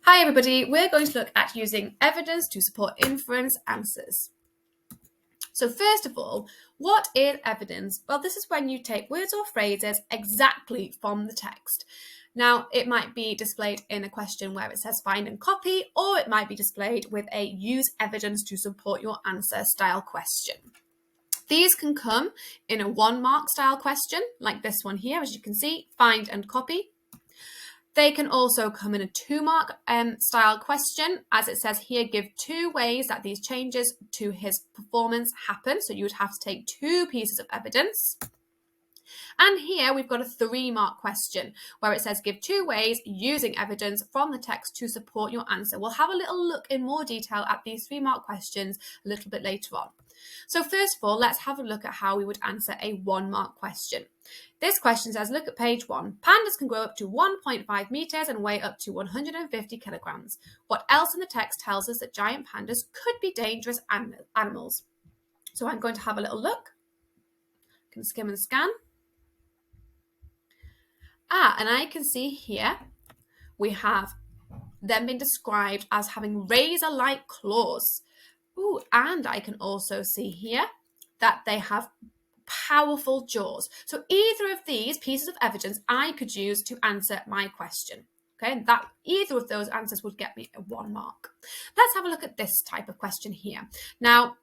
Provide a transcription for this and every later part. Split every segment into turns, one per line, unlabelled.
Hi everybody, we're going to look at using evidence to support inference answers. So first of all, what is evidence? Well, this is when you take words or phrases exactly from the text. Now, it might be displayed in a question where it says find and copy, or it might be displayed with a use evidence to support your answer style question. These can come in a 1-mark style question, like this one here, as you can see, find and copy. They can also come in a 2-mark style question, as it says here, give 2 ways that these changes to his performance happen. So you would have to take 2 pieces of evidence. And here we've got a 3-mark question where it says give 2 ways using evidence from the text to support your answer. We'll have a little look in more detail at these 3-mark questions a little bit later on. So first of all, let's have a look at how we would answer a 1-mark question. This question says, look at page 1. Pandas can grow up to 1.5 meters and weigh up to 150 kilograms. What else in the text tells us that giant pandas could be dangerous animals? So I'm going to have a little look. I can skim and scan. And I can see here we have them being described as having razor-like claws. And I can also see here that they have powerful jaws. So either of these pieces of evidence I could use to answer my question. Okay, and that either of those answers would get me a 1 mark. Let's have a look at this type of question here. Now,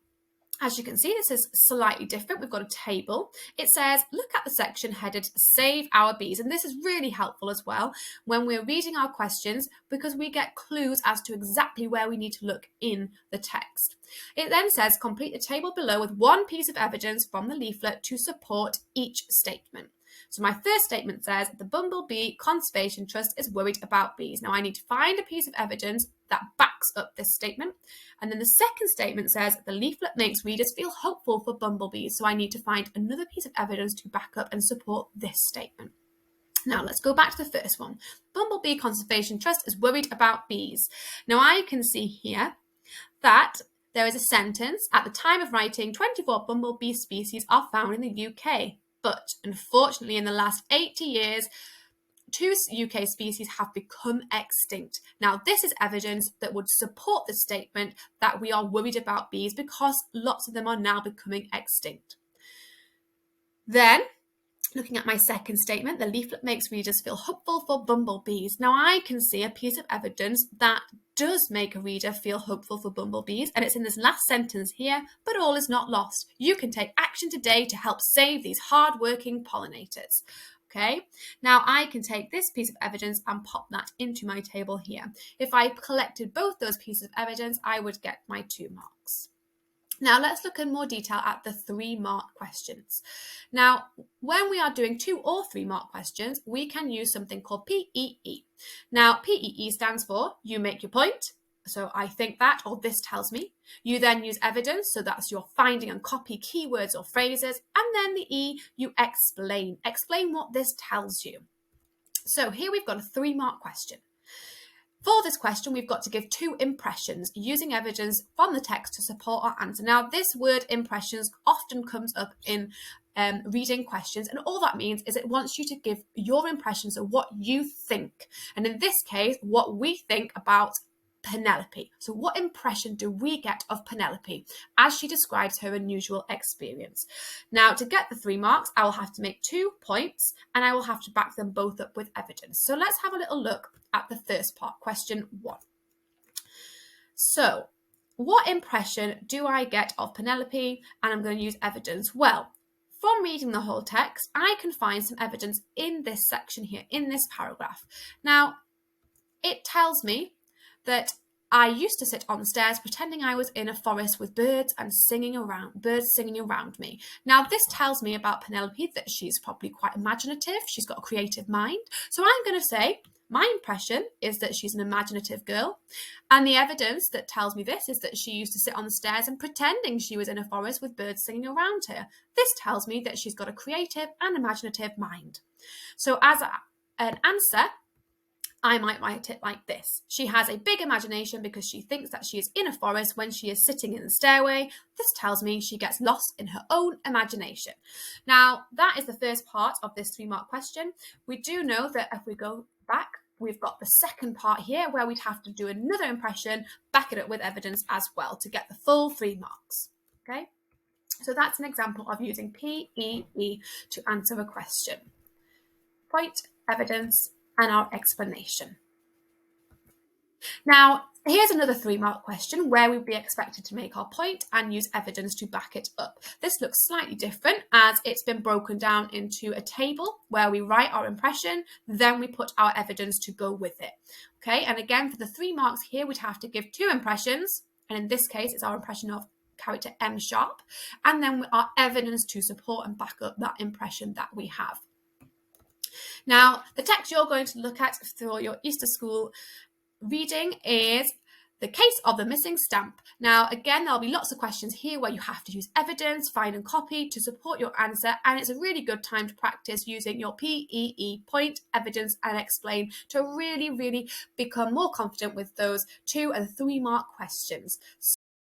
as you can see, this is slightly different. We've got a table. It says, look at the section headed Save Our Bees. And this is really helpful as well when we're reading our questions because we get clues as to exactly where we need to look in the text. It then says, complete the table below with 1 piece of evidence from the leaflet to support each statement. So my first statement says, the Bumblebee Conservation Trust is worried about bees. Now I need to find a piece of evidence that backs up this statement. And then the second statement says, the leaflet makes readers feel hopeful for bumblebees. So I need to find another piece of evidence to back up and support this statement. Now let's go back to the first one. Bumblebee Conservation Trust is worried about bees. Now I can see here that there is a sentence, at the time of writing, 24 bumblebee species are found in the UK. But unfortunately, in the last 80 years, 2 UK species have become extinct. Now, this is evidence that would support the statement that we are worried about bees because lots of them are now becoming extinct. Then, looking at my second statement, the leaflet makes readers feel hopeful for bumblebees. Now, I can see a piece of evidence that does make a reader feel hopeful for bumblebees, and it's in this last sentence here, but all is not lost. You can take action today to help save these hard-working pollinators. Okay, now I can take this piece of evidence and pop that into my table here. If I collected both those pieces of evidence, I would get my 2 marks. Now let's look in more detail at the 3-mark questions. Now, when we are doing 2 or 3-mark questions, we can use something called PEE. Now, PEE stands for you make your point. So I think that, or this tells me. You then use evidence, so that's your finding and copy keywords or phrases. And then the E, you explain. Explain what this tells you. So here we've got a 3-mark question. For this question, we've got to give 2 impressions using evidence from the text to support our answer. Now, this word impressions often comes up in reading questions, and all that means is it wants you to give your impressions of what you think. And in this case, what we think about Penelope. So what impression do we get of Penelope as she describes her unusual experience? Now, to get the 3 marks, I will have to make 2 points and I will have to back them both up with evidence. So let's have a little look at the first part, question 1. So, what impression do I get of Penelope? And I'm going to use evidence. Well, from reading the whole text, I can find some evidence in this section here, in this paragraph. Now, it tells me that I used to sit on the stairs pretending I was in a forest with birds singing around me. Now, this tells me about Penelope that she's probably quite imaginative. She's got a creative mind. So I'm going to say my impression is that she's an imaginative girl. And the evidence that tells me this is that she used to sit on the stairs and pretending she was in a forest with birds singing around her. This tells me that she's got a creative and imaginative mind. So as an answer, I might write it like this. She has a big imagination because she thinks that she is in a forest when she is sitting in the stairway. This tells me she gets lost in her own imagination. Now, that is the first part of this 3-mark question. We do know that if we go back we've got the second part here where we'd have to do another impression, back it up with evidence as well to get the full 3 marks. Okay, so that's an example of using PEE to answer a question. Point, evidence, and our explanation. Now, here's another 3-mark question where we'd be expected to make our point and use evidence to back it up. This looks slightly different as it's been broken down into a table where we write our impression, then we put our evidence to go with it. Okay, and again, for the 3 marks here, we'd have to give 2 impressions, and in this case, it's our impression of character M sharp, and then our evidence to support and back up that impression that we have. Now, the text you're going to look at for your Easter School reading is The Case of the Missing Stamp. Now, again, there'll be lots of questions here where you have to use evidence, find and copy to support your answer, and it's a really good time to practice using your PEE, point, evidence, and explain to really become more confident with those 2 and 3 mark questions.